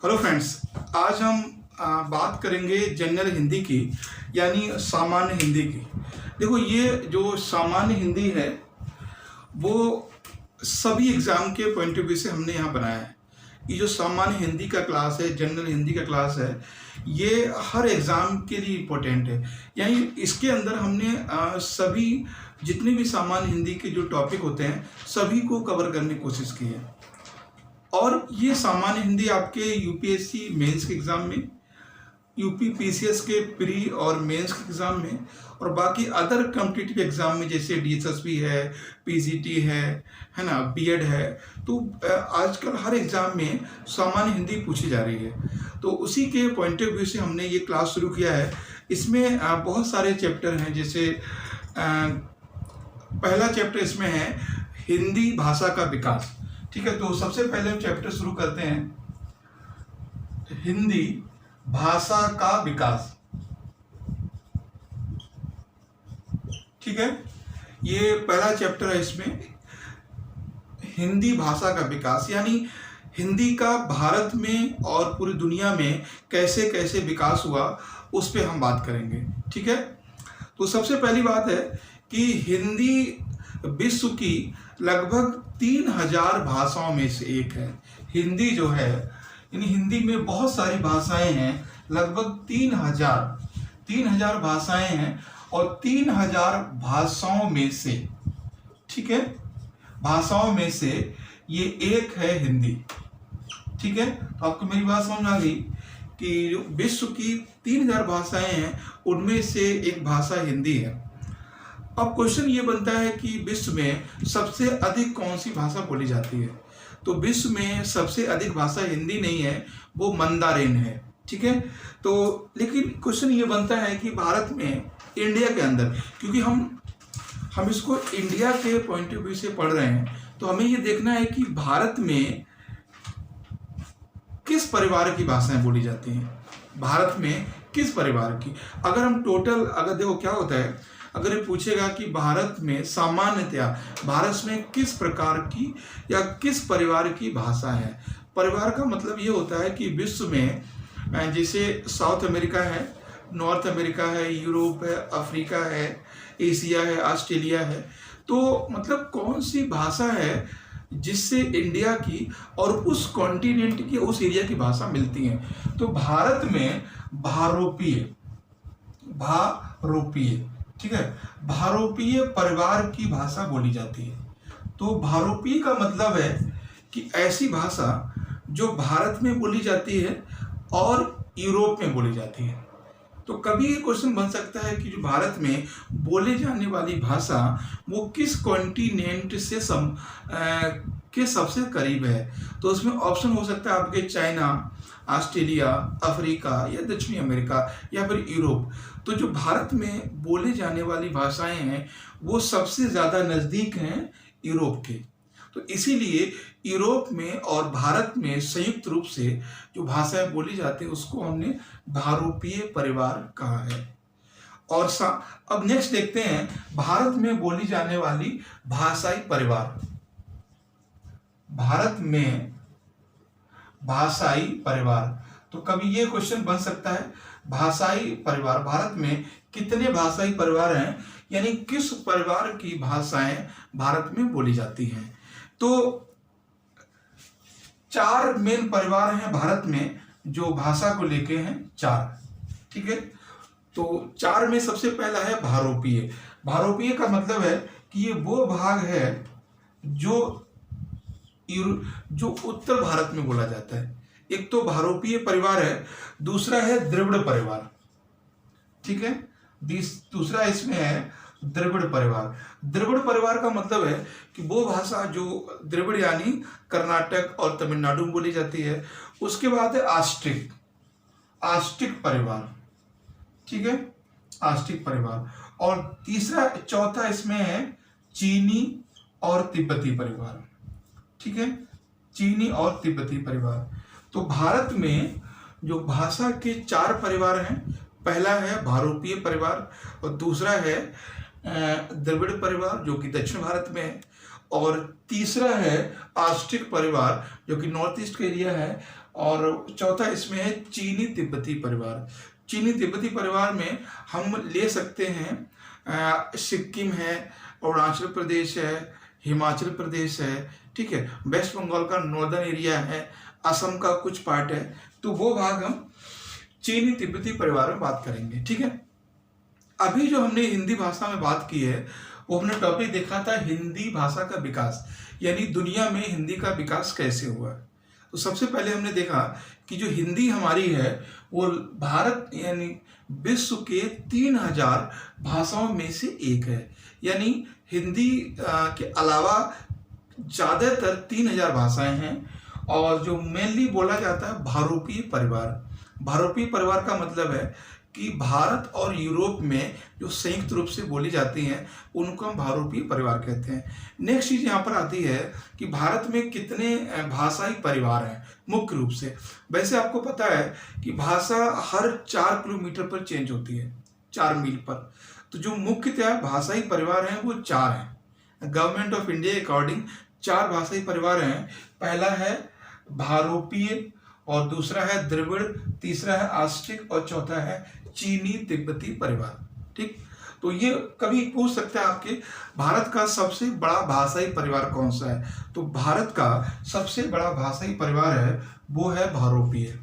Hello friends, आज हम बात करेंगे जनरल हिंदी की, यानी सामान्य हिंदी की। देखो, ये जो सामान्य हिंदी है वो सभी एग्ज़ाम के पॉइंट ऑफ व्यू से हमने यहाँ बनाया है। ये जो सामान्य हिंदी का क्लास है, जनरल हिंदी का क्लास है, ये हर एग्ज़ाम के लिए इम्पोर्टेंट है। यानी इसके अंदर हमने सभी जितने भी सामान्य हिंदी के जो टॉपिक होते हैं सभी को कवर करने की कोशिश की है। और ये सामान्य हिंदी आपके यूपीएससी मेंस के एग्ज़ाम में, यूपी पीसीएस के प्री और मेंस के एग्ज़ाम में, और बाकी अदर कॉम्पिटिटिव एग्ज़ाम में जैसे डीएसएसबी है, पीजीटी है ना, बीएड है। तो आजकल हर एग्ज़ाम में सामान्य हिंदी पूछी जा रही है। तो उसी के पॉइंट ऑफ व्यू से हमने ये क्लास शुरू किया है। इसमें बहुत सारे चैप्टर हैं। जैसे पहला चैप्टर इसमें है हिंदी भाषा का विकास। ठीक है, तो सबसे पहले हम चैप्टर शुरू करते हैं, हिंदी भाषा का विकास। ठीक है, ये पहला चैप्टर है। इसमें हिंदी भाषा का विकास यानी हिंदी का भारत में और पूरी दुनिया में कैसे कैसे विकास हुआ, उस पर हम बात करेंगे। ठीक है, तो सबसे पहली बात है कि हिंदी विश्व की लगभग 3000 भाषाओं में से एक है। हिंदी जो है, यानी हिंदी में बहुत सारी भाषाएं हैं, लगभग 3000 भाषाएं हैं, और 3000 भाषाओं में से, ठीक है, भाषाओं में से ये एक है हिंदी। ठीक है, तो आपको मेरी बात समझ आ गई कि विश्व की 3000 भाषाएं हैं, उनमें से एक भाषा हिंदी है। अब क्वेश्चन ये बनता है कि विश्व में सबसे अधिक कौन सी भाषा बोली जाती है। तो विश्व में सबसे अधिक भाषा हिंदी नहीं है, वो मंदारिन है। ठीक है, तो लेकिन क्वेश्चन ये बनता है कि भारत में, इंडिया के अंदर, क्योंकि हम इसको इंडिया के पॉइंट ऑफ व्यू से पढ़ रहे हैं, तो हमें ये देखना है कि भारत में किस परिवार की भाषाएं बोली जाती हैं। भारत में किस परिवार की, अगर हम टोटल, अगर देखो क्या होता है, अगर ये पूछेगा कि भारत में सामान्यतया भारत में किस प्रकार की या किस परिवार की भाषा है। परिवार का मतलब ये होता है कि विश्व में जैसे साउथ अमेरिका है, नॉर्थ अमेरिका है, यूरोप है, अफ्रीका है, एशिया है, ऑस्ट्रेलिया है। तो मतलब कौन सी भाषा है जिससे इंडिया की और उस कॉन्टिनेंट की, उस एरिया की भाषा मिलती है। तो भारत में भारोपीय, ठीक है, भारोपीय परिवार की भाषा बोली जाती है। तो भारोपीय का मतलब है कि ऐसी भाषा जो भारत में बोली जाती है और यूरोप में बोली जाती है। तो कभी ये क्वेश्चन बन सकता है कि जो भारत में बोले जाने वाली भाषा वो किस कॉन्टिनेंट से के सबसे करीब है। तो उसमें ऑप्शन हो सकता है आपके चाइना, ऑस्ट्रेलिया, अफ्रीका या दक्षिणी अमेरिका या फिर यूरोप। तो जो भारत में बोले जाने वाली भाषाएं हैं वो सबसे ज़्यादा नज़दीक हैं यूरोप के। तो इसीलिए यूरोप में और भारत में संयुक्त रूप से जो भाषाएं बोली जाती है उसको हमने भारोपीय परिवार कहा है। और अब नेक्स्ट देखते हैं भारत में बोली जाने वाली भाषाई परिवार। भारत में भाषाई परिवार, तो कभी ये क्वेश्चन बन सकता है, भाषाई परिवार, भारत में कितने भाषाई परिवार हैं, यानी किस परिवार की भाषाएं भारत में बोली जाती हैं। तो 4 मेन परिवार हैं भारत में जो भाषा को लेके हैं, 4। ठीक है, तो 4 में सबसे पहला है भारोपीय। भारोपीय का मतलब है कि ये वो भाग है जो उत्तर भारत में बोला जाता है। एक तो भारोपीय परिवार है, दूसरा है द्रविड़ परिवार। ठीक है, दूसरा इसमें है द्रविड़ परिवार। द्रविड़ परिवार का मतलब है कि वो भाषा जो द्रविड़ यानी कर्नाटक और तमिलनाडु में बोली जाती है। उसके बाद है आस्टिक परिवार। ठीक है, आस्टिक परिवार। और चौथा इसमें है चीनी और तिब्बती परिवार। ठीक है, चीनी और तिब्बती परिवार। तो भारत में जो भाषा के 4 परिवार हैं, पहला है भारोपीय परिवार, और दूसरा है द्रविड़ परिवार जो कि दक्षिण भारत में है, और तीसरा है आस्टिक परिवार जो कि नॉर्थ ईस्ट का एरिया है, और चौथा इसमें है चीनी तिब्बती परिवार। चीनी तिब्बती परिवार में हम ले सकते हैं सिक्किम है, अरुणाचल प्रदेश है, हिमाचल प्रदेश है, ठीक है, वेस्ट बंगाल का नॉर्दर्न एरिया है, असम का कुछ पार्ट है। तो वो भाग हम चीनी तिब्बती परिवार में बात करेंगे, ठीक है। अभी जो हमने हिंदी भाषा में बात की है वो हमने टॉपिक देखा था हिंदी भाषा का विकास, यानी दुनिया में हिंदी का विकास कैसे हुआ है। तो सबसे पहले हमने देखा कि जो हिंदी हमारी है वो भारत यानी विश्व के 3000 भाषाओं में से एक है। यानी हिंदी के अलावा ज़्यादातर 3000 भाषाएं हैं और जो मेनली बोला जाता है भारोपीय परिवार। भारोपीय परिवार का मतलब है कि भारत और यूरोप में जो संयुक्त रूप से बोली जाती हैं उनको हम भारोपीय परिवार कहते हैं। नेक्स्ट चीज़ यहाँ पर आती है कि भारत में कितने भाषाई परिवार हैं मुख्य रूप से। वैसे आपको पता है कि भाषा हर 4 किलोमीटर पर चेंज होती है, 4 मील पर। तो जो मुख्यतः भाषाई परिवार हैं वो 4 हैं। गवर्नमेंट ऑफ इंडिया अकॉर्डिंग 4 भाषाई परिवार हैं। पहला है भारोपीय और दूसरा है द्रविड़, तीसरा है आस्ट्रिक और चौथा है चीनी तिब्बती परिवार, ठीक। तो ये कभी पूछ सकते हैं आपके भारत का सबसे बड़ा भाषाई परिवार कौन सा है। तो भारत का सबसे बड़ा भाषाई परिवार है वो है भारोपीय,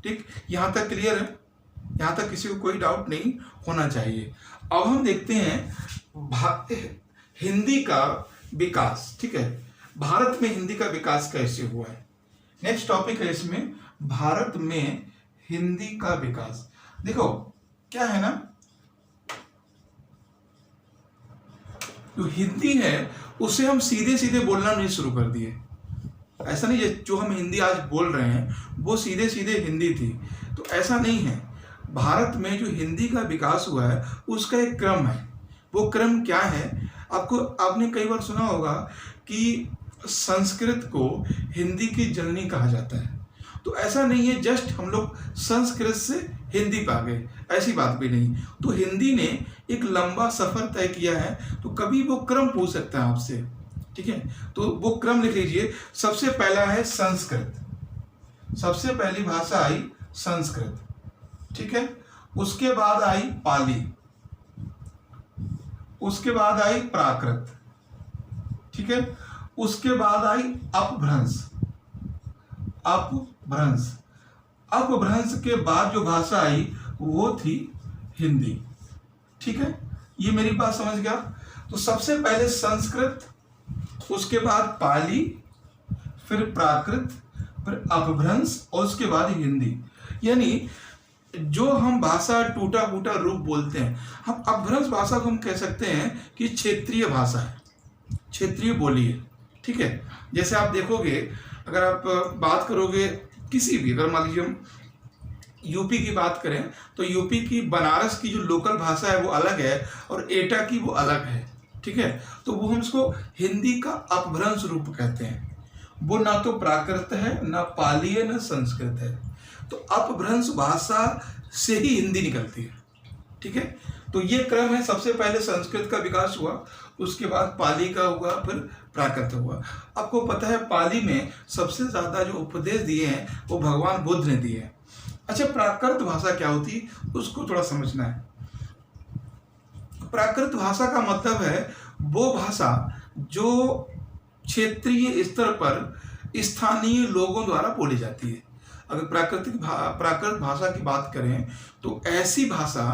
ठीक। यहाँ तक क्लियर है, यहाँ तक किसी को कोई डाउट नहीं होना चाहिए। अब हम देखते हैं हिंदी का विकास, ठीक है, भारत में हिंदी का विकास कैसे हुआ है। नेक्स्ट टॉपिक है इसमें भारत में हिंदी का विकास। देखो क्या है ना, जो हिंदी है उसे हम सीधे सीधे बोलना नहीं शुरू कर दिए। ऐसा नहीं है जो हम हिंदी आज बोल रहे हैं वो सीधे सीधे हिंदी थी, तो ऐसा नहीं है। भारत में जो हिंदी का विकास हुआ है उसका एक क्रम है। वो क्रम क्या है, आपने कई बार सुना होगा कि संस्कृत को हिंदी की जननी कहा जाता है। तो ऐसा नहीं है जस्ट हम लोग संस्कृत से हिंदी पा गए, ऐसी बात भी नहीं। तो हिंदी ने एक लंबा सफर तय किया है, तो कभी वो क्रम पूछ सकता है आपसे, ठीक है। तो वो क्रम लिख लीजिए। सबसे पहला है संस्कृत, सबसे पहली भाषा आई संस्कृत, ठीक है। उसके बाद आई पाली, उसके बाद आई प्राकृत, ठीक है। उसके बाद आई अपभ्रंश, अपभ्रंश। अपभ्रंश के बाद जो भाषा आई वो थी हिंदी, ठीक है। ये मेरी बात समझ गया। तो सबसे पहले संस्कृत, उसके बाद पाली, फिर प्राकृत, फिर अपभ्रंश और उसके बाद हिंदी। यानी जो हम भाषा टूटा फूटा रूप बोलते हैं, हम अपभ्रंश भाषा को हम कह सकते हैं कि क्षेत्रीय भाषा है, क्षेत्रीय बोली है, ठीक है। जैसे आप देखोगे, अगर आप बात करोगे किसी भी, अगर मान लीजिए हम यूपी की बात करें तो यूपी की बनारस की जो लोकल भाषा है वो अलग है और एटा की वो अलग है, ठीक है। तो वो हम इसको हिंदी का अपभ्रंश रूप कहते हैं। वो ना तो प्राकृत है, ना पाली है, ना संस्कृत है। तो अपभ्रंश भाषा से ही हिंदी निकलती है, ठीक है। तो ये क्रम है। सबसे पहले संस्कृत का विकास हुआ, उसके बाद पाली का हुआ, फिर प्राकृत हुआ। आपको पता है पाली में सबसे ज्यादा जो उपदेश दिए हैं वो भगवान बुद्ध ने दिए हैं। अच्छा, प्राकृत भाषा क्या होती है उसको थोड़ा समझना है। प्राकृत भाषा का मतलब है वो भाषा जो क्षेत्रीय स्तर पर स्थानीय लोगों द्वारा बोली जाती है। अगर प्राकृत भाषा की बात करें तो ऐसी भाषा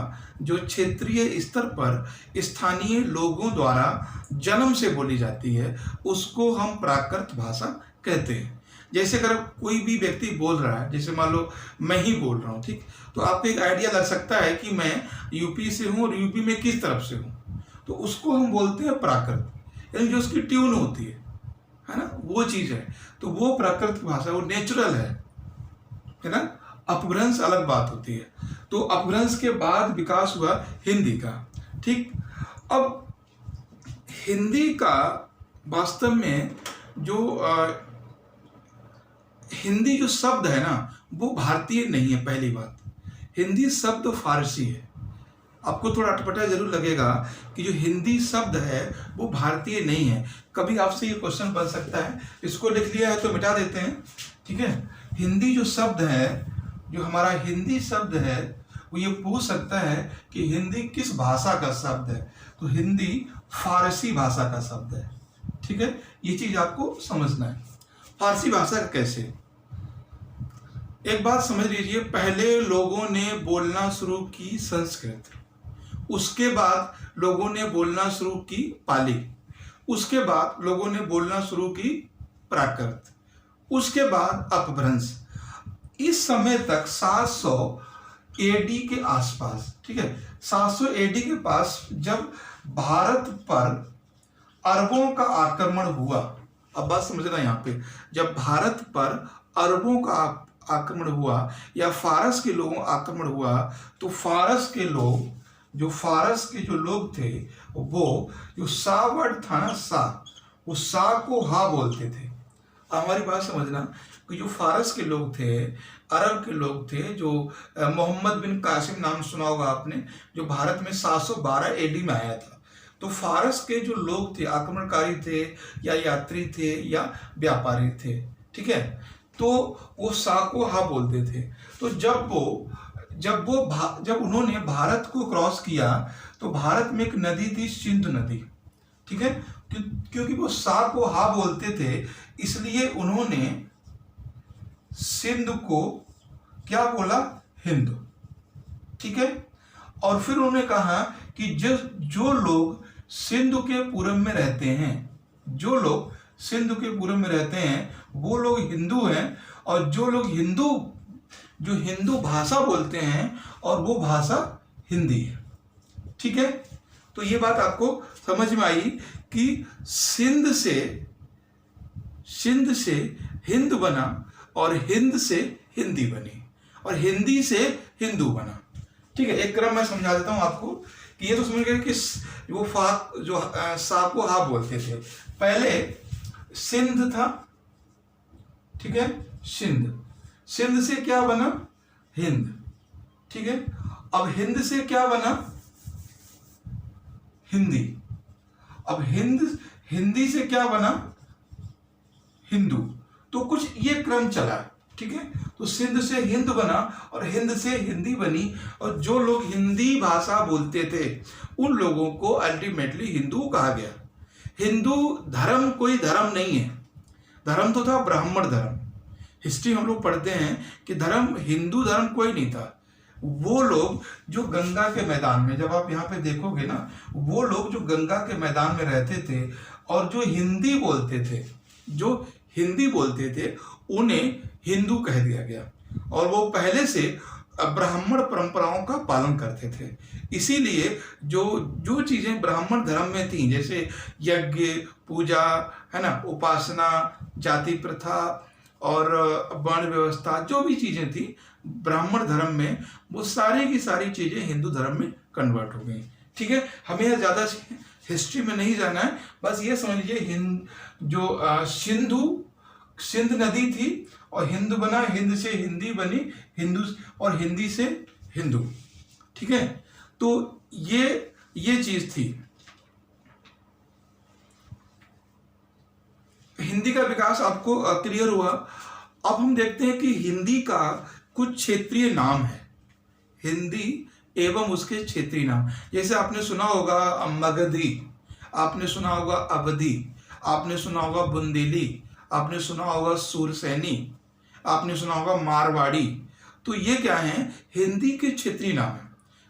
जो क्षेत्रीय स्तर पर स्थानीय लोगों द्वारा जन्म से बोली जाती है उसको हम प्राकृत भाषा कहते हैं। जैसे अगर कोई भी व्यक्ति बोल रहा है, जैसे मान लो मैं ही बोल रहा हूँ, ठीक, तो आपको एक आइडिया लग सकता है कि मैं यूपी से हूँ और यूपी में किस तरफ से हूँ, तो उसको हम बोलते हैं प्राकृत, यानी जो उसकी ट्यून होती है ना, वो चीज़ है। तो वो प्राकृत भाषा, वो नेचुरल है ना। अपभ्रंश अलग बात होती है। तो अपभ्रंश के बाद विकास हुआ हिंदी का, ठीक। अब हिंदी का वास्तव में जो हिंदी जो शब्द है ना वो भारतीय नहीं है। पहली बात, हिंदी शब्द फारसी है। आपको थोड़ा अटपटा जरूर लगेगा कि जो हिंदी शब्द है वो भारतीय नहीं है। कभी आपसे ये क्वेश्चन बन सकता है, इसको लिख लिया है तो मिटा देते हैं, ठीक है। हिंदी जो शब्द है, जो हमारा हिंदी शब्द है, वो ये पूछ सकता है कि हिंदी किस भाषा का शब्द है, तो हिंदी फारसी भाषा का शब्द है। ठीक है, ये चीज आपको समझना है। फारसी भाषा का कैसे, एक बात समझ लीजिए, पहले लोगों ने बोलना शुरू की संस्कृत, उसके बाद लोगों ने बोलना शुरू की पाली, उसके बाद लोगों ने बोलना शुरू की प्राकृत, उसके बाद अपभ्रंश। इस समय तक 700 एडी के आसपास, ठीक है, 700 एडी के पास जब भारत पर अरबों का आक्रमण हुआ, अब बात समझना यहाँ पे, जब भारत पर अरबों का आक्रमण हुआ या फारस के लोगों आक्रमण हुआ, तो फारस के लोग, जो फारस के जो लोग थे, वो जो सा वर्ड था ना, सा, वो सा को हा बोलते थे। हमारी बात समझना कि जो फारस के लोग थे, अरब के लोग थे, जो मोहम्मद बिन कासिम नाम सुना होगा आपने, जो भारत में 712 एडी में आया था, तो फारस के जो लोग थे, आक्रमणकारी थे या यात्री थे या व्यापारी थे, ठीक है, तो वो सा को हा बोलते थे। तो जब उन्होंने भारत को क्रॉस किया, तो भारत में एक नदी थी, सिंधु नदी, ठीक है, क्योंकि वो सा को हा बोलते थे, इसलिए उन्होंने सिंध को क्या बोला, हिंद, ठीक है। और फिर उन्होंने कहा कि जो लोग सिंधु के पूरब में रहते हैं, जो लोग सिंधु के पूरब में रहते हैं, वो लोग हिंदू हैं, और जो लोग हिंदू भाषा बोलते हैं, और वो भाषा हिंदी है, ठीक है। तो ये बात आपको समझ में आई कि सिंध से हिंद बना, और हिंद से हिंदी बनी, और हिंदी से हिंदू बना, ठीक है। एक क्रम मैं समझा देता हूं आपको कि ये तो समझ गए कि वो सा को हा बोलते थे। पहले सिंध था, ठीक है, सिंध से क्या बना, हिंद, ठीक है। अब हिंद से क्या बना, हिंदी। अब हिंदी से क्या बना, हिंदू। तो कुछ ये क्रम चला, ठीक है। तो सिंध से हिंद बना, और हिंद से हिंदी बनी, और जो लोग हिंदी भाषा बोलते थे, उन लोगों को अल्टीमेटली हिंदू कहा गया। हिंदू धर्म कोई धर्म नहीं है, धर्म तो था ब्राह्मण धर्म। हिस्ट्री हम लोग पढ़ते हैं कि हिंदू धर्म कोई नहीं था। वो लोग जो गंगा के मैदान में, जब आप यहाँ पे देखोगे ना, वो लोग जो गंगा के मैदान में रहते थे और जो हिंदी बोलते थे, उन्हें हिंदू कह दिया गया, और वो पहले से ब्राह्मण परंपराओं का पालन करते थे। इसीलिए जो चीजें ब्राह्मण धर्म में थी, जैसे यज्ञ, पूजा, है ना, उपासना, जाति प्रथा और वर्ण व्यवस्था, जो भी चीजें थी ब्राह्मण धर्म में, वो सारी की सारी चीजें हिंदू धर्म में कन्वर्ट हो गई, ठीक है। हमें ज्यादा हिस्ट्री में नहीं जाना है, बस ये समझ लीजिए सिंध नदी थी, और हिंद बना, हिंद से हिंदी बनी, हिंदू, और हिंदी से हिंदू, ठीक है। तो ये चीज थी। हिंदी का विकास आपको क्लियर हुआ। अब हम देखते हैं कि हिंदी का कुछ क्षेत्रीय नाम है, हिंदी एवं उसके क्षेत्रीय नाम। जैसे आपने सुना होगा मगधी, आपने सुना होगा अवधी, आपने सुना होगा बुंदेली, आपने सुना होगा सुरसैनी, आपने सुना होगा मारवाड़ी। तो ये क्या है, हिंदी के क्षेत्रीय नाम है।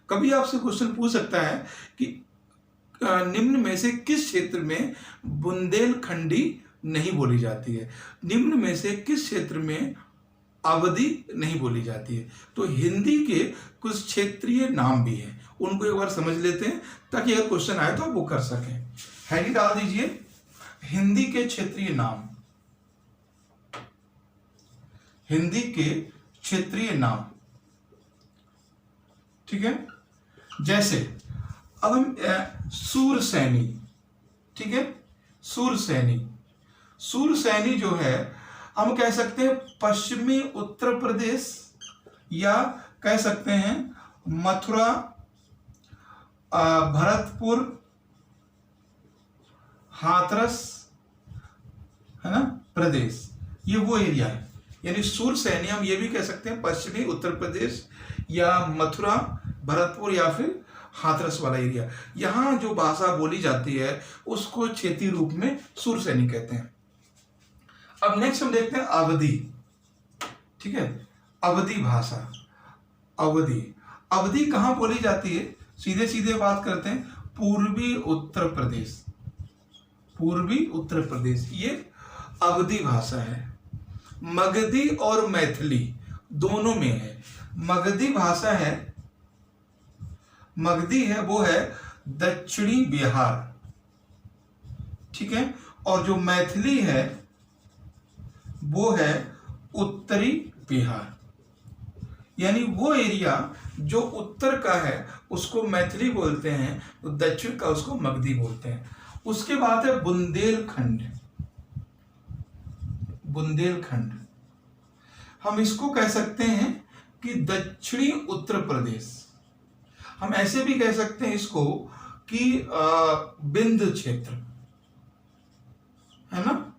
कभी आपसे क्वेश्चन पूछ सकता है कि निम्न में से किस क्षेत्र में बुंदेलखंडी नहीं बोली जाती है, निम्न में से किस क्षेत्र में अवधी नहीं बोली जाती है। तो हिंदी के कुछ क्षेत्रीय नाम भी हैं, उनको एक बार समझ लेते हैं, ताकि अगर क्वेश्चन आए तो आप वो कर सकें। हैडी डाल दीजिए, हिंदी के क्षेत्रीय नाम, हिंदी के क्षेत्रीय नाम, ठीक है। जैसे अब हम सूरसैनी, ठीक है, सूरसैनी जो है, हम कह सकते हैं पश्चिमी उत्तर प्रदेश, या कह सकते हैं मथुरा, भरतपुर, हाथरस, है ना, प्रदेश, ये वो एरिया है, यानी सुरसैनी हम ये भी कह सकते हैं पश्चिमी उत्तर प्रदेश या मथुरा, भरतपुर या फिर हाथरस वाला एरिया। यहाँ जो भाषा बोली जाती है उसको क्षेत्रीय रूप में सुरसैनी कहते हैं। अब नेक्स्ट हम देखते हैं अवधी। ठीक है, अवधी भाषा। अवधी कहाँ बोली जाती है? सीधे सीधे बात करते हैं, पूर्वी उत्तर प्रदेश ये अवधी भाषा है। मगधी और मैथिली दोनों में है। मगधी भाषा है, मगधी है वो है दक्षिणी बिहार, ठीक है, और जो मैथिली है वो है उत्तरी बिहार। यानी वो एरिया जो उत्तर का है उसको मैथिली बोलते हैं, तो दक्षिण का उसको मगधी बोलते हैं। उसके बाद है बुंदेलखंड। हम इसको कह सकते हैं कि दक्षिणी उत्तर प्रदेश। हम ऐसे भी कह सकते हैं इसको कि बिंद क्षेत्र, है ना।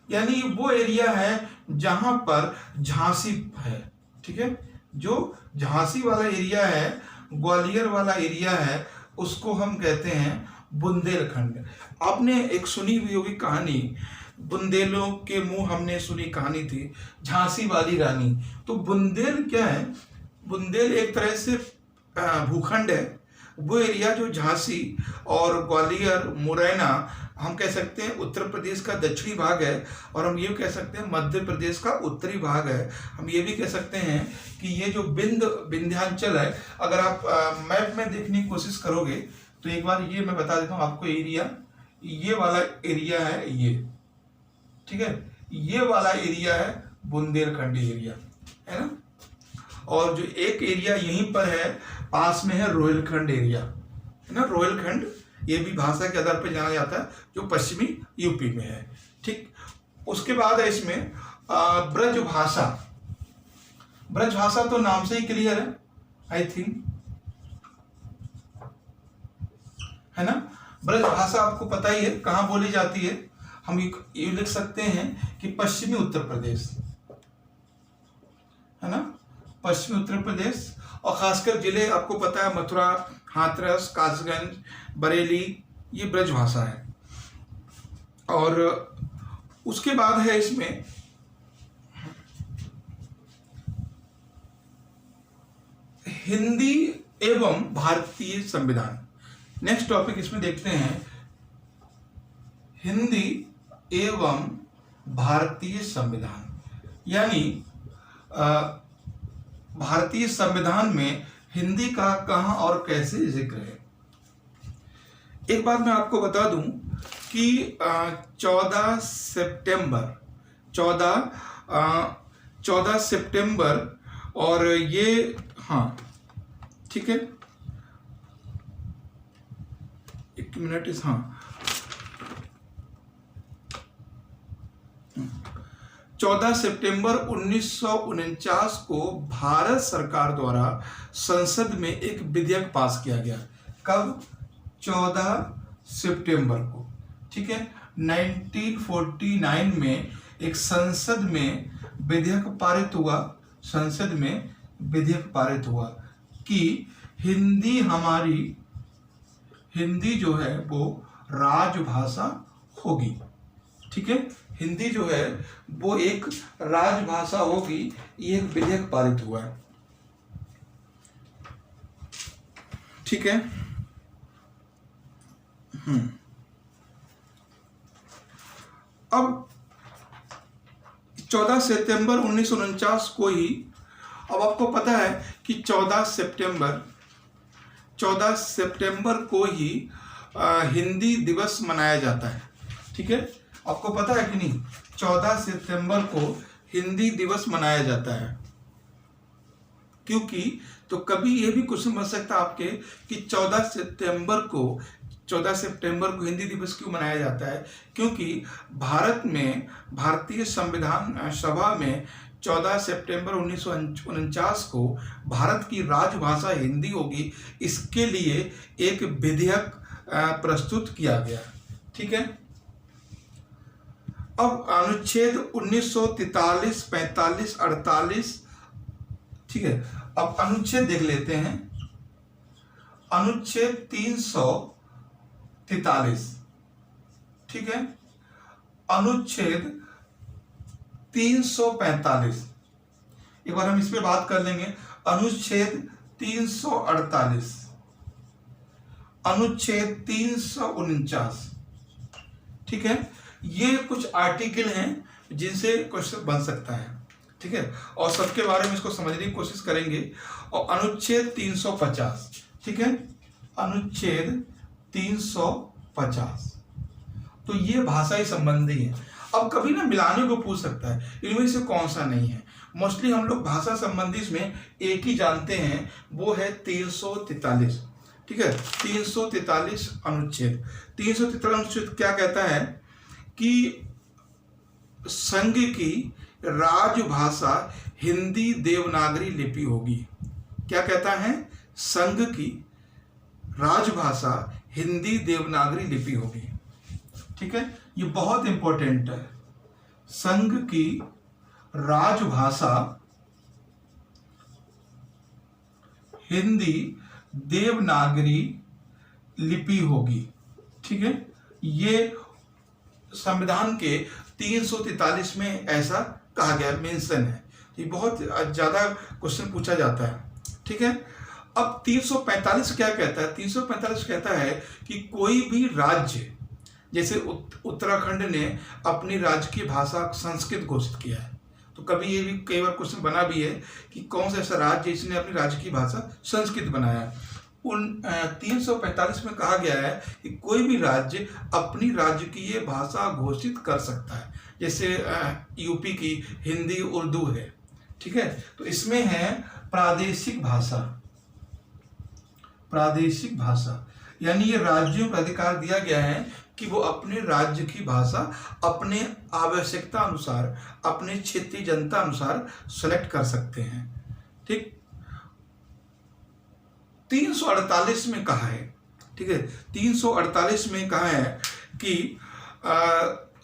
यानी वो एरिया है जहां पर झांसी है, ठीक है, जो झांसी वाला एरिया है, ग्वालियर वाला एरिया है, उसको हम कहते हैं बुंदेलखंड। आपने एक सुनी हुई होगी कहानी, बुंदेलों के मुंह हमने सुनी कहानी थी, झांसी वाली रानी। तो बुंदेल क्या है? बुंदेल एक तरह से भूखंड है, वो एरिया जो झांसी और ग्वालियर, मुरैना, हम कह सकते हैं उत्तर प्रदेश का दक्षिणी भाग है, और हम ये कह सकते हैं मध्य प्रदेश का उत्तरी भाग है। हम ये भी कह सकते हैं कि ये जो विंध्याचल है, अगर आप मैप में देखने की कोशिश करोगे तो एक बार ये मैं बता देता हूँ आपको एरिया, ये वाला एरिया है ये, ठीक है, ये वाला एरिया है बुंदेलखंड एरिया, है ना। और जो एक एरिया यहीं पर है पास में है रोहिलखंड एरिया, है ना। रोहिलखंड ये भी भाषा के आधार पर जाना जाता है, जो पश्चिमी यूपी में है, ठीक। उसके बाद है इसमें ब्रजभाषा। ब्रजभाषा तो नाम से ही क्लियर है, आई थिंक, है ना। ब्रजभाषा आपको पता ही है कहाँ बोली जाती है। हम ये लिख सकते हैं कि पश्चिमी उत्तर प्रदेश, है ना, पश्चिमी उत्तर प्रदेश। और खासकर जिले आपको पता है, मथुरा, हाथरस, कासगंज, बरेली, ये ब्रजभाषा है। और उसके बाद है इसमें हिंदी एवं भारतीय संविधान। नेक्स्ट टॉपिक इसमें देखते हैं, हिंदी एवं भारतीय संविधान। यानी भारतीय संविधान में हिंदी का कहाँ और कैसे जिक्र है। एक बात मैं आपको बता दूं कि 14 सितंबर और ये, हाँ ठीक है, एक मिनट, इस, हाँ 14 सितंबर 1949 को भारत सरकार द्वारा संसद में एक विधेयक पास किया गया। कब? 14 सितंबर को, ठीक है। 1949 में एक संसद में विधेयक पारित हुआ कि हिंदी जो है वो राजभाषा होगी, ठीक है। हिंदी जो है वो एक राजभाषा होगी, ये एक विधेयक पारित हुआ है, ठीक है। अब 14 सितंबर 1949 को ही, अब आपको पता है कि 14 सितंबर को ही हिंदी दिवस मनाया जाता है, ठीक है। आपको पता है कि नहीं, 14 सितंबर को हिंदी दिवस मनाया जाता है। क्योंकि, तो कभी ये भी क्वेश्चन बन सकता है आपके कि 14 सितंबर को हिंदी दिवस क्यों मनाया जाता है। क्योंकि भारत में भारतीय संविधान सभा में 14 सितंबर 1949 को भारत की राजभाषा हिंदी होगी, इसके लिए एक विधेयक प्रस्तुत किया गया, ठीक है। अब अनुच्छेद 1943, 45, 48, ठीक है। अब अनुच्छेद देख लेते हैं। अनुच्छेद 343, ठीक है। अनुच्छेद 345, एक बार हम इस पे बात कर लेंगे। अनुच्छेद 348, अनुच्छेद 349, ठीक है। ये कुछ आर्टिकल हैं जिनसे क्वेश्चन बन सकता है, ठीक है, और सबके बारे में इसको समझने की कोशिश करेंगे। और अनुच्छेद 350, ठीक है, अनुच्छेद 350, तो ये भाषाई संबंधी है। अब कभी ना मिलाने को पूछ सकता है, इनमें से कौन सा नहीं है। मोस्टली हम लोग भाषा संबंधी में एक ही जानते हैं, वो है 343, ठीक है। 343 अनुच्छेद, 343 अनुच्छेद क्या कहता है कि संघ की राजभाषा हिंदी देवनागरी लिपि होगी। क्या कहता है? संघ की राजभाषा हिंदी देवनागरी लिपि होगी, ठीक है। ये बहुत इंपॉर्टेंट है। संघ की राजभाषा हिंदी देवनागरी लिपि होगी, ठीक है। ये संविधान के 343 में ऐसा कहा गया, मेंशन है। ये बहुत ज्यादा क्वेश्चन पूछा जाता है, ठीक है। अब 345 क्या कहता है? 345 कहता है कि कोई भी राज्य, जैसे उत्तराखंड ने अपनी राज्य की भाषा संस्कृत घोषित किया है, तो कभी ये भी कई बार क्वेश्चन बना भी है कि कौन सा ऐसा राज्य जिसने अपनी राज्य की भाषा संस्कृत बनाया। उन 345 में कहा गया है कि कोई भी राज्य अपनी राज्य की ये भाषा घोषित कर सकता है। जैसे यूपी की हिंदी उर्दू है, ठीक है। तो इसमें है प्रादेशिक भाषा, प्रादेशिक भाषा, यानी ये राज्यों को अधिकार दिया गया है कि वो अपने राज्य की भाषा अपने आवश्यकता अनुसार, अपने क्षेत्रीय जनता अनुसार सेलेक्ट कर सकते हैं, ठीक। 348 में कहा है, ठीक है, 348 में कहा है कि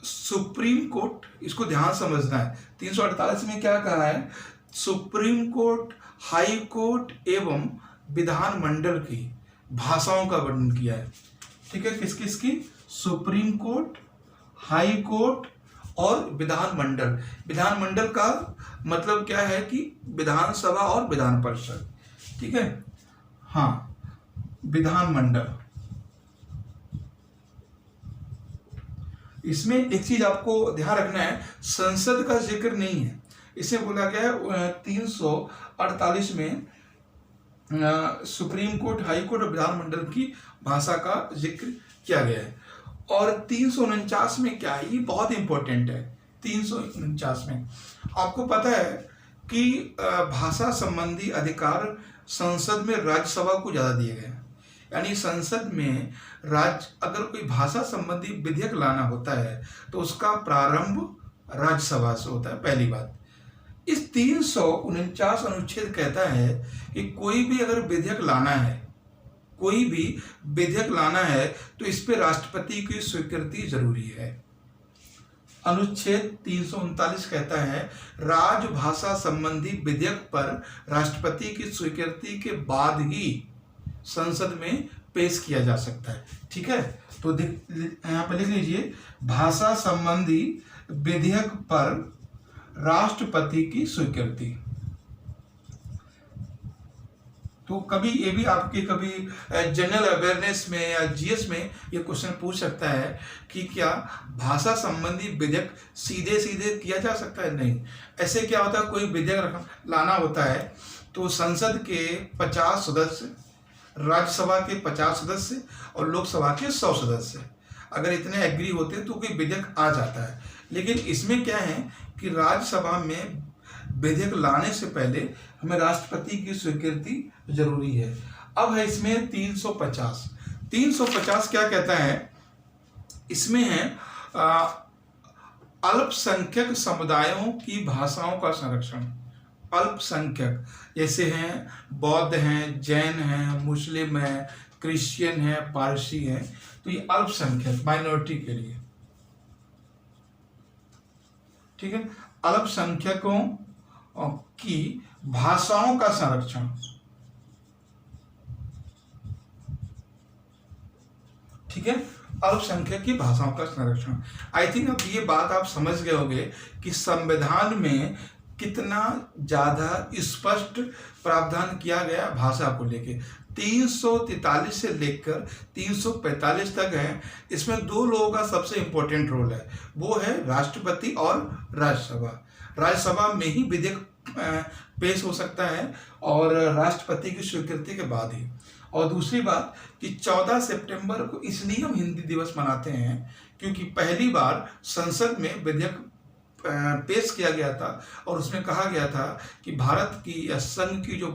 सुप्रीम कोर्ट, इसको ध्यान समझना है। 348 में क्या कहा है? सुप्रीम कोर्ट, हाई कोर्ट एवं विधानमंडल की भाषाओं का वर्णन किया है, ठीक है। किस किस की? सुप्रीम कोर्ट, हाई कोर्ट और विधानमंडल। विधानमंडल का मतलब क्या है कि विधानसभा और विधान परिषद, ठीक है। हाँ, विधानमंडल। इसमें एक चीज आपको ध्यान रखना है, संसद का जिक्र नहीं है। इसे बोला गया है 348 में सुप्रीम कोर्ट, हाई कोर्ट और विधानमंडल की भाषा का जिक्र किया गया है। और 349 में क्या है? ये बहुत इंपॉर्टेंट है। 349 में आपको पता है कि भाषा संबंधी अधिकार संसद में राज्यसभा को ज्यादा दिए गए हैं। यानी संसद में राज्य अगर कोई भाषा संबंधी विधेयक लाना होता है तो उसका प्रारंभ राज्यसभा से होता है, पहली बात। इस 349 अनुच्छेद कहता है कि कोई भी अगर विधेयक लाना है, कोई भी विधेयक लाना है तो इस पे राष्ट्रपति की स्वीकृति जरूरी है। अनुच्छेद 339 कहता है राजभाषा संबंधी विधेयक पर राष्ट्रपति की स्वीकृति के बाद ही संसद में पेश किया जा सकता है, ठीक है। तो यहाँ पर लिख लीजिए, भाषा संबंधी विधेयक पर राष्ट्रपति की स्वीकृति। तो कभी ये भी आपके कभी जनरल अवेयरनेस में या जीएस में ये क्वेश्चन पूछ सकता है कि क्या भाषा संबंधी विधेयक सीधे सीधे किया जा सकता है? नहीं। ऐसे क्या होता है, कोई विधेयक लाना होता है तो संसद के 50 सदस्य, राज्यसभा के 50 सदस्य और लोकसभा के 100 सदस्य अगर इतने एग्री होते हैं तो कोई विधेयक आ जाता है। लेकिन इसमें क्या है कि राज्यसभा में विधेयक लाने से पहले हमें राष्ट्रपति की स्वीकृति जरूरी है। अब है इसमें 350। 350 क्या कहता है? इसमें है अल्पसंख्यक समुदायों की भाषाओं का संरक्षण। अल्पसंख्यक जैसे हैं बौद्ध हैं, जैन हैं, मुस्लिम हैं, क्रिश्चियन हैं, पारसी हैं, तो ये अल्पसंख्यक माइनॉरिटी के लिए। ठीक है, अल्पसंख्यकों की भाषाओं का संरक्षण। ठीक है, अल्पसंख्यक की भाषाओं का संरक्षण। आई थिंक अब ये बात आप समझ गए होंगे कि संविधान में कितना ज्यादा स्पष्ट प्रावधान किया गया भाषा को लेके। 343 से लेकर 345 तक है। इसमें दो लोगों का सबसे इंपॉर्टेंट रोल है, वो है राष्ट्रपति और राज्यसभा। राज्यसभा में ही विधेयक पेश हो सकता है और राष्ट्रपति की स्वीकृति के बाद ही। और दूसरी बात कि 14 सितंबर को इसलिए हम हिंदी दिवस मनाते हैं क्योंकि पहली बार संसद में विधेयक पेश किया गया था और उसमें कहा गया था कि भारत की या संघ की जो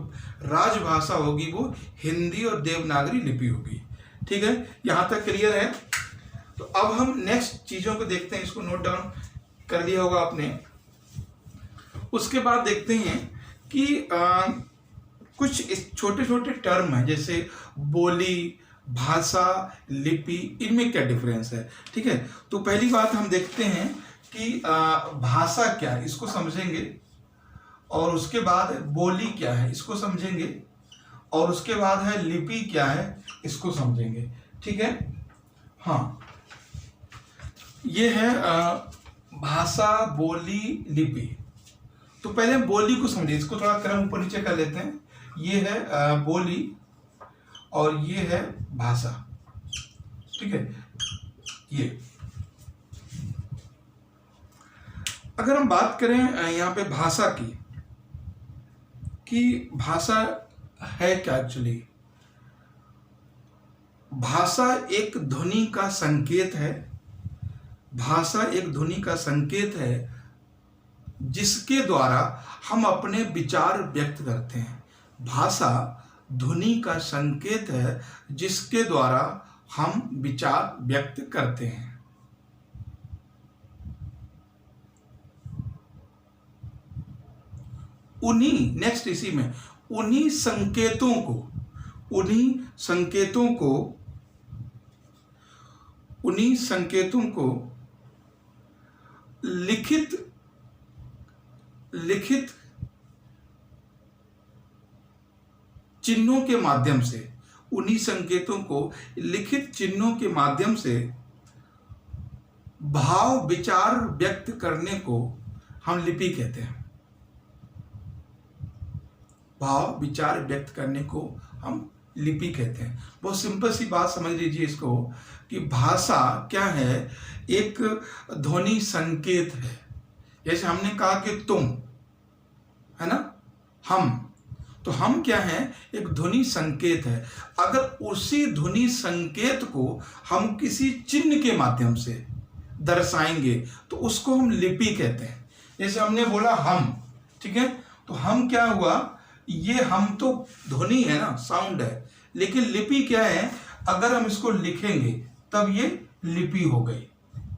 राजभाषा होगी वो हिंदी और देवनागरी लिपि होगी। ठीक है, यहाँ तक क्लियर है। तो अब हम नेक्स्ट चीज़ों को देखते हैं, इसको नोट डाउन कर लिया होगा आपने। उसके बाद देखते हैं कि कुछ छोटे छोटे टर्म हैं जैसे बोली, भाषा, लिपि, इनमें क्या डिफरेंस है। ठीक है, तो पहली बात हम देखते हैं कि भाषा क्या है, इसको समझेंगे, और उसके बाद बोली क्या है, इसको समझेंगे, और उसके बाद है लिपि क्या है, इसको समझेंगे। ठीक है, हाँ, ये है भाषा, बोली, लिपि। तो पहले हम बोली को समझिए, इसको थोड़ा क्रम ऊपर नीचे कर लेते हैं। ये है बोली और ये है भाषा। ठीक है, ये अगर हम बात करें यहाँ पे भाषा की कि भाषा है क्या एक्चुअली। भाषा एक ध्वनि का संकेत है। भाषा एक ध्वनि का संकेत है जिसके द्वारा हम अपने विचार व्यक्त करते हैं। भाषा ध्वनि का संकेत है जिसके द्वारा हम विचार व्यक्त करते हैं। उन्हीं नेक्स्ट इसी में उन्हीं संकेतों को लिखित चिन्हों के माध्यम से, उन्हीं संकेतों को लिखित चिन्हों के माध्यम से भाव विचार व्यक्त करने को हम लिपि कहते हैं। भाव विचार व्यक्त करने को हम लिपि कहते हैं। बहुत सिंपल सी बात समझ लीजिए इसको कि भाषा क्या है, एक ध्वनि संकेत है। जैसे हमने कहा कि तुम, है ना, हम, तो हम क्या है, एक ध्वनि संकेत है। अगर उसी ध्वनि संकेत को हम किसी चिन्ह के माध्यम से दर्शाएंगे तो उसको हम लिपि कहते हैं। जैसे हमने बोला हम, ठीक है, तो हम क्या हुआ, ये हम तो ध्वनि है ना, साउंड है, लेकिन लिपि क्या है, अगर हम इसको लिखेंगे तब ये लिपि हो गई।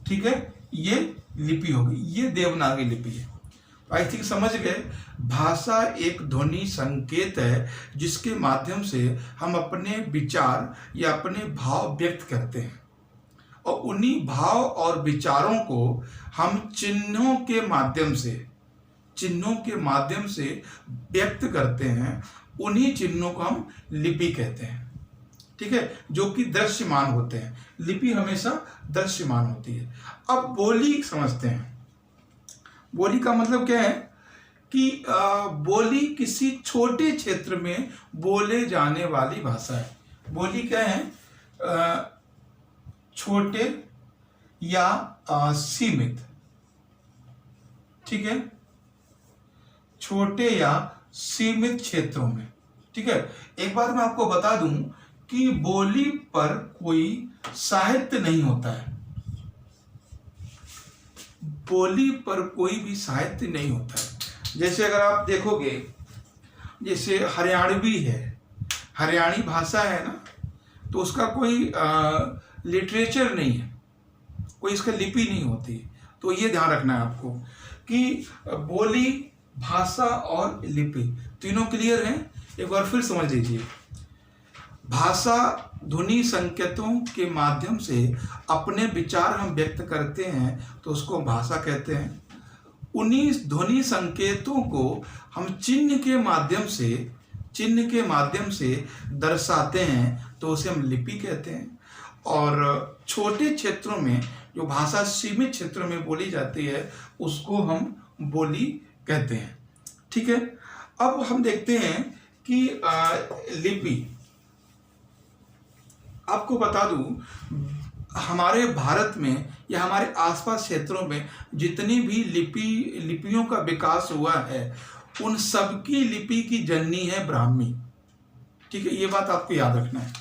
ठीक है, ये लिपि हो गई, ये देवनागरी लिपि है। आई थिंक समझ गए। भाषा एक ध्वनि संकेत है जिसके माध्यम से हम अपने विचार या अपने भाव व्यक्त करते हैं और उन्हीं भाव और विचारों को हम चिन्हों के माध्यम से व्यक्त करते हैं। उन्हीं चिन्हों को हम लिपि कहते हैं। ठीक है, जो कि दृश्यमान होते हैं। लिपि हमेशा दृश्यमान होती है। अब बोली समझते हैं। बोली का मतलब क्या है कि बोली किसी छोटे क्षेत्र में बोले जाने वाली भाषा है। बोली क्या है, छोटे या सीमित। ठीक है, छोटे या सीमित क्षेत्रों में। ठीक है, एक बार मैं आपको बता दूं कि बोली पर कोई साहित्य नहीं होता है। बोली पर कोई भी साहित्य नहीं होता है। जैसे अगर आप देखोगे, जैसे हरियाणवी है, हरियाणी भाषा है ना, तो उसका कोई लिटरेचर नहीं है, कोई इसका लिपि नहीं होती। तो ये ध्यान रखना है आपको कि बोली, भाषा और लिपि तीनों क्लियर हैं। एक बार फिर समझ लीजिए। भाषा ध्वनि संकेतों के माध्यम से अपने विचार हम व्यक्त करते हैं तो उसको भाषा कहते हैं। उन्हीं ध्वनि संकेतों को हम चिन्ह के माध्यम से दर्शाते हैं तो उसे हम लिपि कहते हैं। और छोटे क्षेत्रों में जो भाषा सीमित क्षेत्रों में बोली जाती है उसको हम बोली कहते हैं। ठीक है, अब हम देखते हैं कि लिपि, आपको बता दूं हमारे भारत में या हमारे आसपास क्षेत्रों में जितनी भी लिपियों का विकास हुआ है उन सब की लिपि की जननी है ब्राह्मी। ठीक है, ये बात आपको याद रखना है।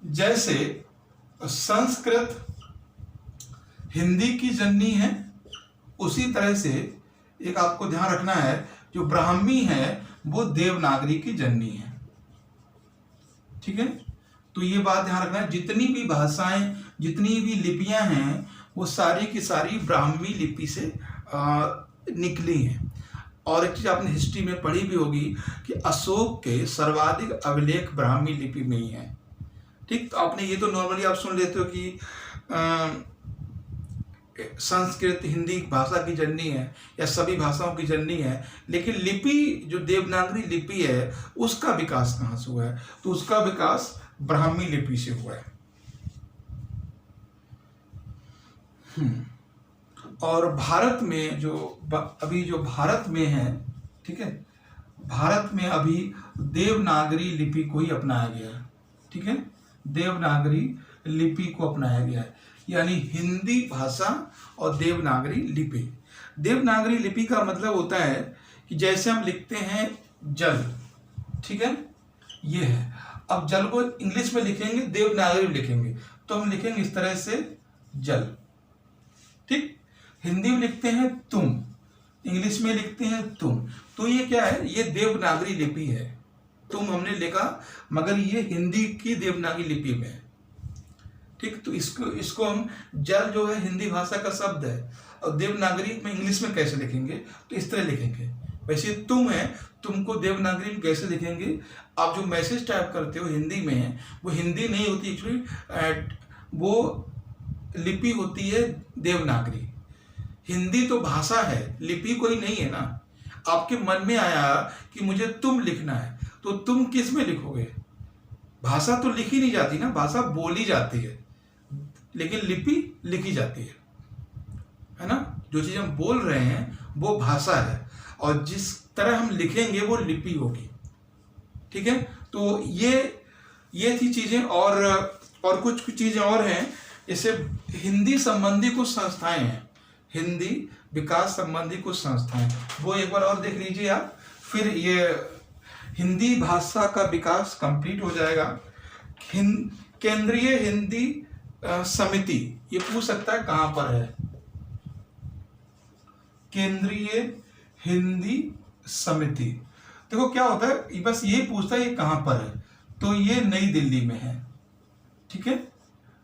जैसे संस्कृत हिंदी की जननी है, उसी तरह से एक आपको ध्यान रखना है जो ब्राह्मी है वो देवनागरी की जननी है। ठीक है, तो ये बात ध्यान रखना है, जितनी भी भाषाएं जितनी भी लिपियां हैं वो सारी की सारी ब्राह्मी लिपि से निकली हैं। और एक चीज आपने हिस्ट्री में पढ़ी भी होगी कि अशोक के सर्वाधिक अभिलेख ब्राह्मी लिपि में ही है। ठीक, तो आपने ये तो नॉर्मली आप सुन लेते हो कि संस्कृत हिंदी भाषा की जननी है या सभी भाषाओं की जननी है, लेकिन लिपि जो देवनागरी लिपि है उसका विकास कहाँ से हुआ है? तो उसका विकास ब्राह्मी लिपि से हुआ है। और भारत में जो भारत में है, ठीक है, भारत में अभी देवनागरी लिपि को ही अपनाया गया है। ठीक है, देवनागरी लिपि को अपनाया गया है, यानी हिंदी भाषा और देवनागरी लिपि। देवनागरी लिपि का मतलब होता है कि जैसे हम लिखते हैं जल, ठीक है, ये है। अब जल को इंग्लिश में लिखेंगे, देवनागरी में लिखेंगे तो हम लिखेंगे इस तरह से जल। ठीक, हिंदी में लिखते हैं तुम, इंग्लिश में लिखते हैं तुम, तो ये क्या है? ये देवनागरी लिपि है। तुम हमने लिखा मगर ये हिंदी की देवनागरी लिपि में है। ठीक, तो इसको हम जल जो है हिंदी भाषा का शब्द है और देवनागरी में इंग्लिश में कैसे लिखेंगे? तो इस तरह लिखेंगे। वैसे तुम है, तुमको देवनागरी में कैसे लिखेंगे? आप जो मैसेज टाइप करते हो हिंदी में, वो हिंदी नहीं होती एक्चुअली, वो लिपि होती है देवनागरी। हिंदी तो भाषा है, लिपि कोई नहीं है ना। आपके मन में आया कि मुझे तुम लिखना है, तो तुम किस में लिखोगे? भाषा तो लिखी नहीं जाती ना, भाषा बोली जाती है, लेकिन लिपि लिखी जाती है ना। जो चीज हम बोल रहे हैं वो भाषा है और जिस तरह हम लिखेंगे वो लिपि होगी। ठीक है, तो ये थी चीजें। और कुछ चीजें और हैं, जैसे हिंदी संबंधी कुछ संस्थाएं हैं, हिंदी विकास संबंधी कुछ संस्थाएं, वो एक बार और देख लीजिए आप, फिर ये हिंदी भाषा का विकास कंप्लीट हो जाएगा। केंद्रीय हिंदी समिति, ये पूछ सकता है कहां पर है? केंद्रीय हिंदी समिति, देखो क्या होता है, बस ये पूछता है ये कहां पर है, तो ये नई दिल्ली में है। ठीक है,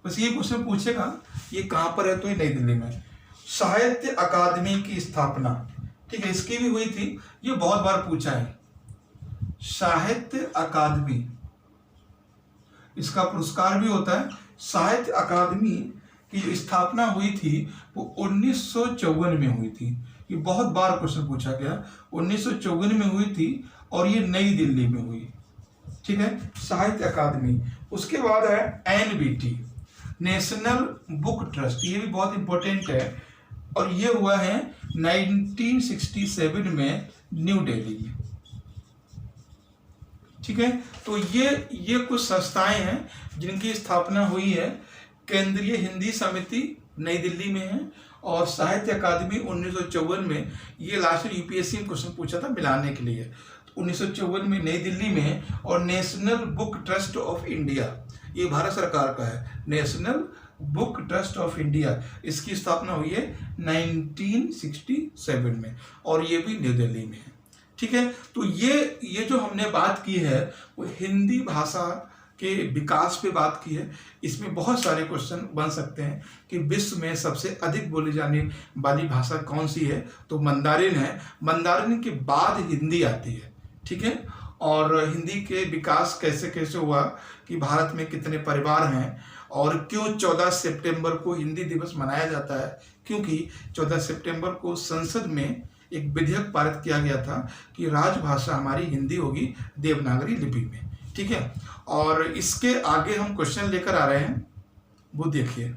बस ये क्वेश्चन पूछेगा ये कहां पर है, तो ये नई दिल्ली में है। साहित्य अकादमी की स्थापना, ठीक है, इसकी भी हुई थी, ये बहुत बार पूछा है। साहित्य अकादमी, इसका पुरस्कार भी होता है। साहित्य अकादमी की जो स्थापना हुई थी वो 1954 में हुई थी। ये बहुत बार क्वेश्चन पूछा गया, 1954 में हुई थी और ये नई दिल्ली में हुई। ठीक है, साहित्य अकादमी। उसके बाद है एनबीटी, नेशनल बुक ट्रस्ट, ये भी बहुत इंपॉर्टेंट है और ये हुआ है 1967 में न्यू दिल्ली में। ठीक है, तो ये कुछ संस्थाएं हैं जिनकी स्थापना हुई है। केंद्रीय हिंदी समिति नई दिल्ली में है और साहित्य अकादमी 1954 में, ये लास्ट यूपीएससी में क्वेश्चन पूछा था मिलाने के लिए, तो 1954 में नई दिल्ली में है। और national book trust of India, ये भारत सरकार का है, national book trust of India, इसकी स्थापना हुई है 1967 में और ये भी न्यू दिल्ली में है। ठीक है, तो ये जो हमने बात की है वो हिंदी भाषा के विकास पे बात की है। इसमें बहुत सारे क्वेश्चन बन सकते हैं कि विश्व में सबसे अधिक बोली जाने वाली भाषा कौन सी है, तो मंदारिन है। मंदारिन के बाद हिंदी आती है। ठीक है, और हिंदी के विकास कैसे कैसे हुआ, कि भारत में कितने परिवार हैं और क्यों 14 सितंबर को हिंदी दिवस मनाया जाता है, क्योंकि 14 सितंबर को संसद में एक विधेयक पारित किया गया था कि राजभाषा हमारी हिंदी होगी देवनागरी लिपि में। ठीक है, और इसके आगे हम क्वेश्चन लेकर आ रहे हैं, वो देखिए।